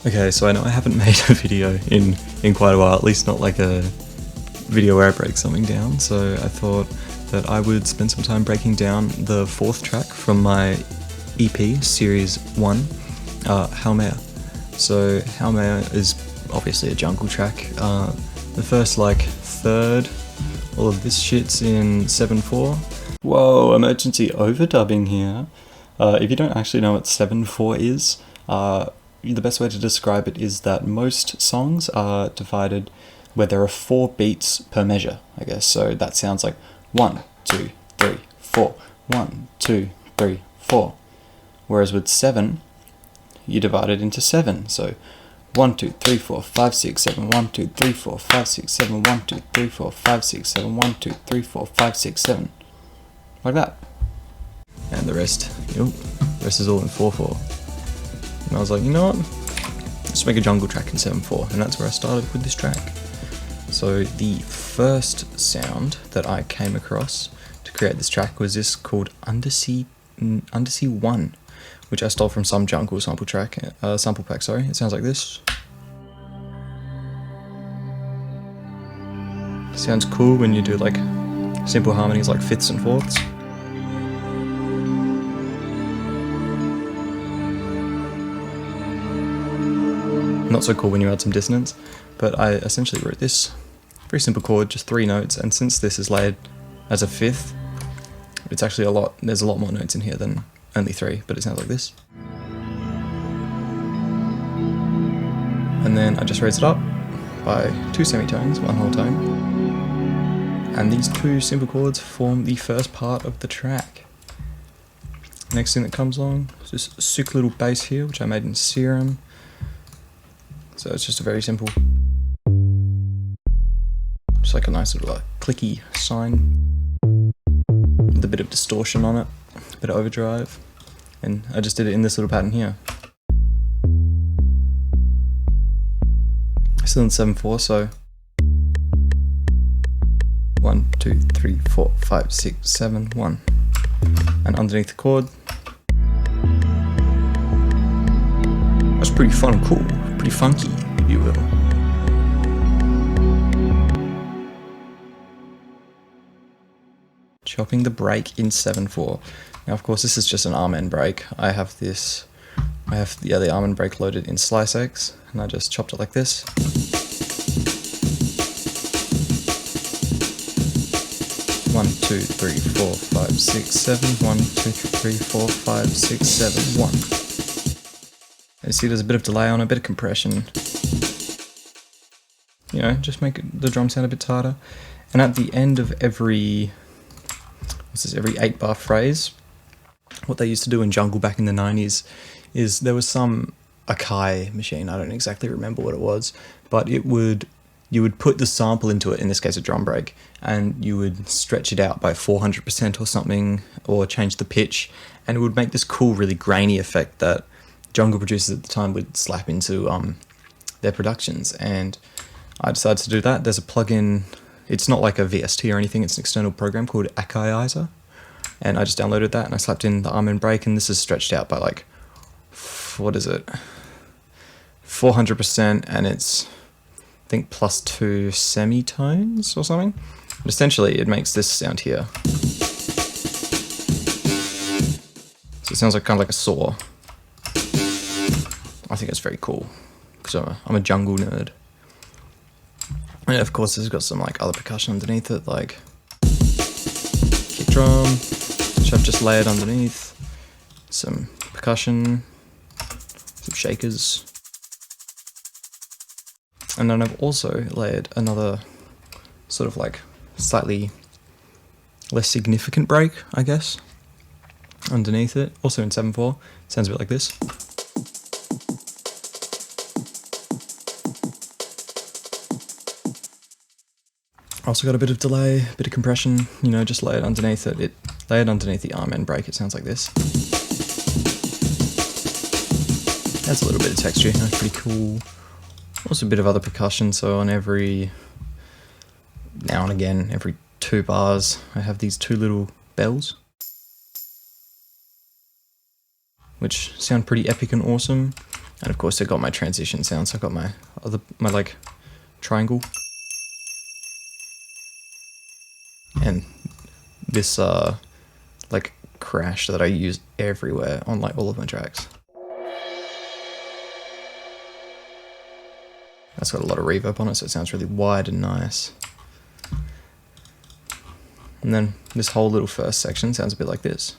Okay, so I know I haven't made a video in quite a while, at least not like a video where I break something down, so I thought that I would spend some time breaking down the fourth track from my EP, Ceres I, Haumea. So Haumea is obviously a jungle track. The first like third, all of this shit's in 7/4. Whoa, emergency overdubbing here. If you don't actually know what 7/4 is, the best way to describe it is that most songs are divided where there are 4 beats per measure, I guess. So that sounds like 1, 2, 3, 4, 1, 2, 3, 4. Whereas with 7, you divide it into 7. So 1, 2, 3, 4, 5, 6, 7, 1, 2, 3, 4, 5, 6, 7, 1, 2, 3, 4, 5, 6, 7, 1, 2, 3, 4, 5, 6, 7. Like that. And the rest is all in 4/4. And I was like, you know what? Let's make a jungle track in 7/4, and that's where I started with this track. So the first sound that I came across to create this track was this called Undersea 1, which I stole from some jungle sample pack. It sounds like this. Sounds cool when you do like simple harmonies like fifths and fourths. Not so cool when you add some dissonance, but I essentially wrote this very simple chord, just 3 notes, and since this is laid as a fifth, it's actually there's a lot more notes in here than only 3, but it sounds like this. And then I just raise it up by 2 semitones, 1 whole tone, and these 2 simple chords form the first part of the track. Next thing that comes along is this sick little bass here, which I made in Serum. So it's just a very simple, just like a nice little clicky sine with a bit of distortion on it, a bit of overdrive, and I just did it in this little pattern here. Still in 7/4, so 1, 2, 3, 4, 5, 6, 7, 1, and underneath the chord. That's pretty fun and cool. Pretty funky, if you will. Chopping the break in 7/4. Now, of course, this is just an Amen break. I have the Amen break loaded in Slice X, and I just chopped it like this. One, 2, 3, 4, 5, 6, 7. 1, 2, 3, 4, 5, 6, 7, 1. You see there's a bit of delay on it, a bit of compression. You know, just make the drum sound a bit tighter. And at the end of every 8-bar phrase, what they used to do in jungle back in the 90s is there was some Akai machine, I don't exactly remember what it was, but you would put the sample into it, in this case a drum break, and you would stretch it out by 400% or something, or change the pitch, and it would make this cool, really grainy effect that jungle producers at the time would slap into their productions. And I decided to do that. There's a plugin, it's not like a VST or anything, it's an external program called Akai, and I just downloaded that and I slapped in the Amen break, and this is stretched out by like, what is it, 400%, and it's I think +2 semitones or something. But essentially it makes this sound here. So it sounds like kind of like a saw. I think it's very cool, because I'm a jungle nerd. And of course it's got some like other percussion underneath it, like kick drum, which I've just layered underneath, some percussion, some shakers. And then I've also layered another sort of like slightly less significant break, I guess, underneath it, also in 7/4. Sounds a bit like this. Also got a bit of delay, a bit of compression, you know, just layered underneath it. Layered underneath the Amen break, it sounds like this. Adds a little bit of texture, you know, pretty cool. Also a bit of other percussion, so on every, now and again, every 2 bars, I have these 2 little bells, which sound pretty epic and awesome. And of course I got my transition sound, so I got my like triangle. And this like crash that I use everywhere on like all of my tracks. That's got a lot of reverb on it, so it sounds really wide and nice. And then this whole little first section sounds a bit like this.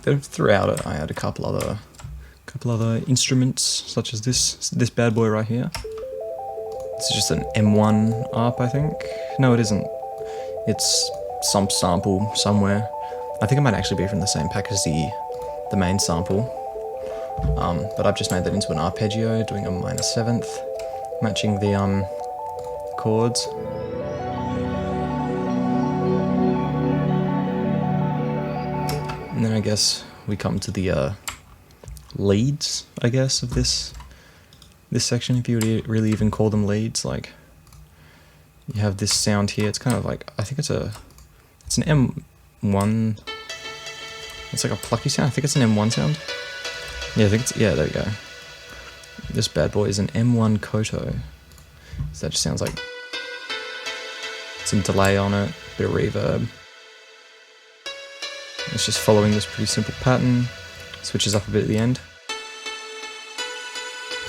Then throughout it, I had a couple other instruments, such as this bad boy right here. It's just an M1 ARP, I think. No, it isn't. It's some sample somewhere. I think it might actually be from the same pack as the main sample. But I've just made that into an arpeggio, doing a minor seventh, matching the chords. And then I guess we come to the leads, I guess, of this section, if you would really even call them leads. Like, you have this sound here. It's kind of like, I think it's an M1. It's like a plucky sound. I think it's an M1 sound. Yeah, there we go. This bad boy is an M1 koto. So that just sounds like some delay on it, bit of reverb. It's just following this pretty simple pattern. Switches up a bit at the end.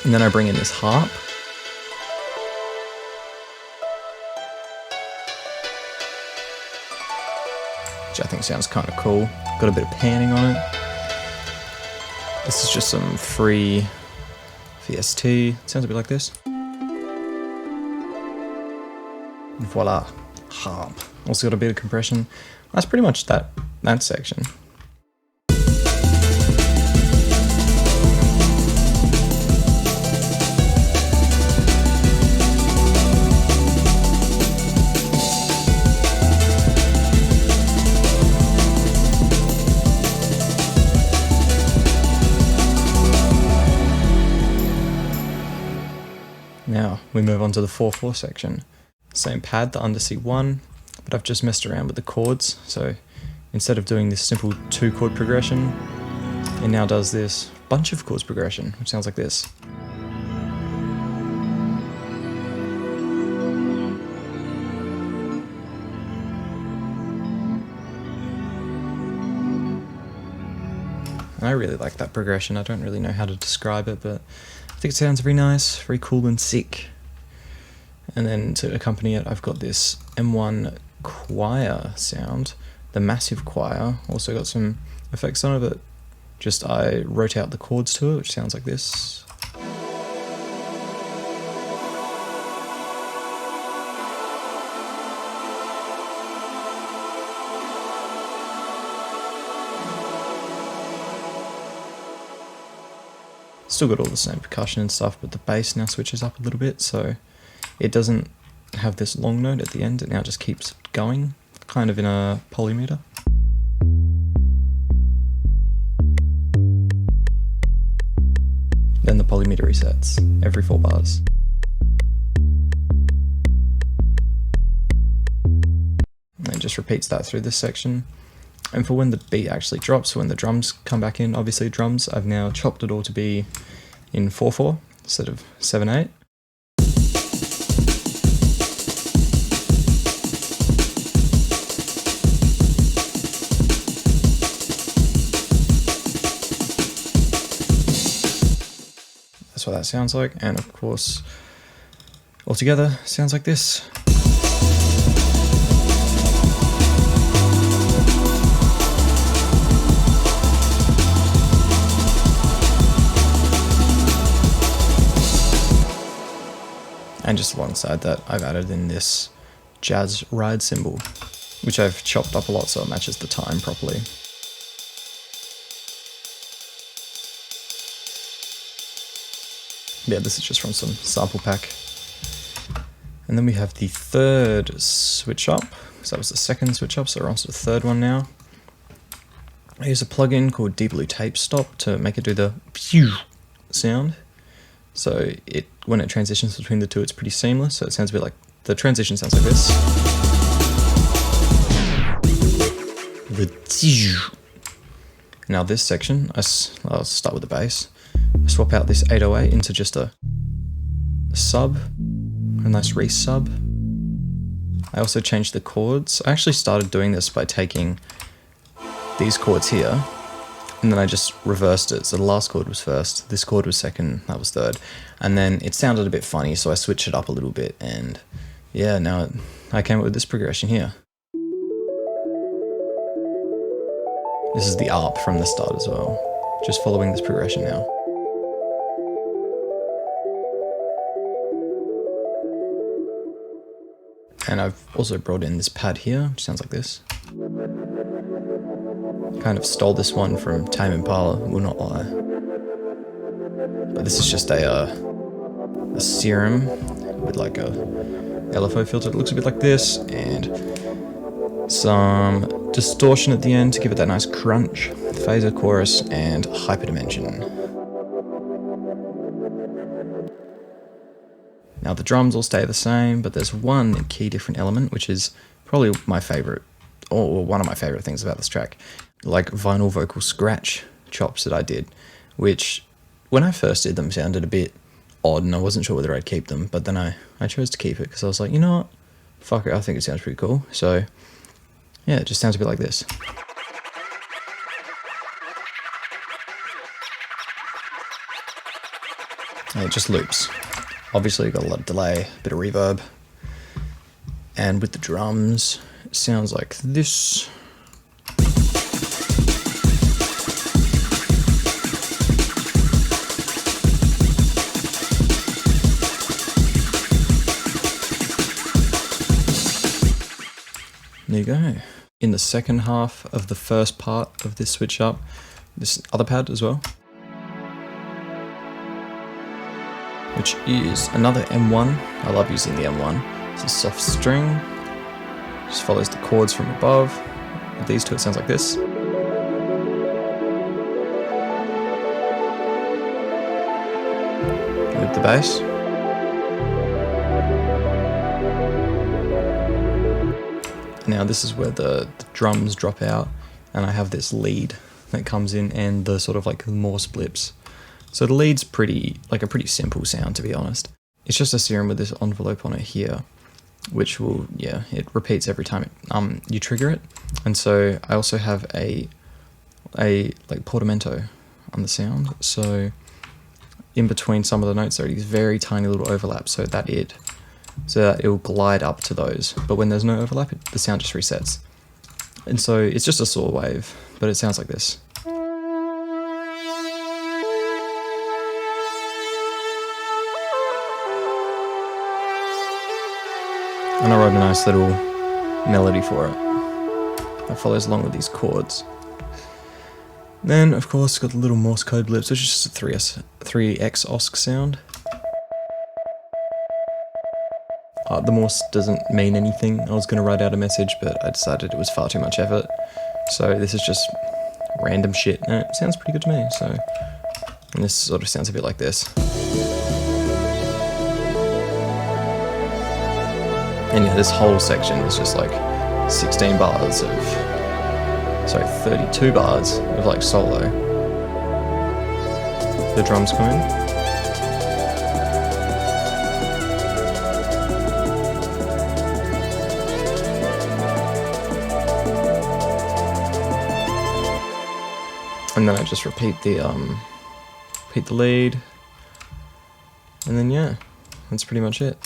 And then I bring in this harp. Which I think sounds kind of cool. Got a bit of panning on it. This is just some free VST. It sounds a bit like this. Voila, harp. Also got a bit of compression. That's pretty much that section. Now we move on to the 4/4 section. Same pad, the under C1, but I've just messed around with the chords. So instead of doing this simple 2-chord progression, it now does this bunch of chords progression, which sounds like this. And I really like that progression. I don't really know how to describe it, but I think it sounds very nice, very cool and sick. And then to accompany it, I've got this M1 choir sound, the massive choir. Also got some effects on it, but just I wrote out the chords to it, which sounds like this. Still got all the same percussion and stuff, but the bass now switches up a little bit, so it doesn't have this long note at the end. It now just keeps going, kind of in a polymeter. Then the polymeter resets every 4 bars. And it just repeats that through this section. And for when the beat actually drops, when the drums come back in, obviously drums, I've now chopped it all to be in 4/4 instead of 7/8. That's what that sounds like, and of course, altogether, sounds like this. And just alongside that, I've added in this jazz ride cymbal, which I've chopped up a lot so it matches the time properly. Yeah, this is just from some sample pack. And then we have the third switch up. So that was the second switch up, so we're on to the third one now. I use a plugin called Deep Blue Tape Stop to make it do the pziu sound. So when it transitions between the two, it's pretty seamless. So it sounds a bit like, the transition sounds like this. The pziu. Now this section, I'll start with the bass. I swap out this 808 into just a sub, a nice re-sub. I also changed the chords. I actually started doing this by taking these chords here, and then I just reversed it. So the last chord was first, this chord was second, that was third. And then it sounded a bit funny, so I switched it up a little bit, and yeah, now I came up with this progression here. This is the ARP from the start as well. Just following this progression now. And I've also brought in this pad here, which sounds like this. Kind of stole this one from Tame Impala, will not lie. But this is just a serum with like a LFO filter. It looks a bit like this, and some distortion at the end to give it that nice crunch, phaser chorus, and hyperdimension. Now the drums all stay the same, but there's one key different element, which is probably my favorite, or one of my favorite things about this track, like vinyl vocal scratch chops that I did, which when I first did them sounded a bit odd and I wasn't sure whether I'd keep them, but then I chose to keep it because I was like, you know what, fuck it, I think it sounds pretty cool. So yeah, it just sounds a bit like this. And it just loops. Obviously you've got a lot of delay, a bit of reverb. And with the drums, it sounds like this. There you go. In the second half of the first part of this switch up, this other pad as well, which is another M1. I love using the M1. It's a soft string, just follows the chords from above. With these two it sounds like this. With the bass. Now this is where the drums drop out, and I have this lead that comes in and the sort of like more splips. So the lead's a pretty simple sound, to be honest. It's just a serum with this envelope on it here, which will, yeah, it repeats every time you trigger it. And so I also have a like portamento on the sound. So in between some of the notes there are these very tiny little overlaps, so that it will glide up to those. But when there's no overlap, the sound just resets. And so it's just a saw wave, but it sounds like this. And I wrote a nice little melody for it that follows along with these chords. Then, of course, got the little Morse code blips, which is just a 3x OSC sound. The Morse doesn't mean anything. I was going to write out a message, but I decided it was far too much effort. So this is just random shit, and it sounds pretty good to me. So, and this sort of sounds a bit like this. And yeah, this whole section is just like 16 bars of, sorry, 32 bars of like solo. The drums come in. And then I just repeat the lead. And then yeah, that's pretty much it.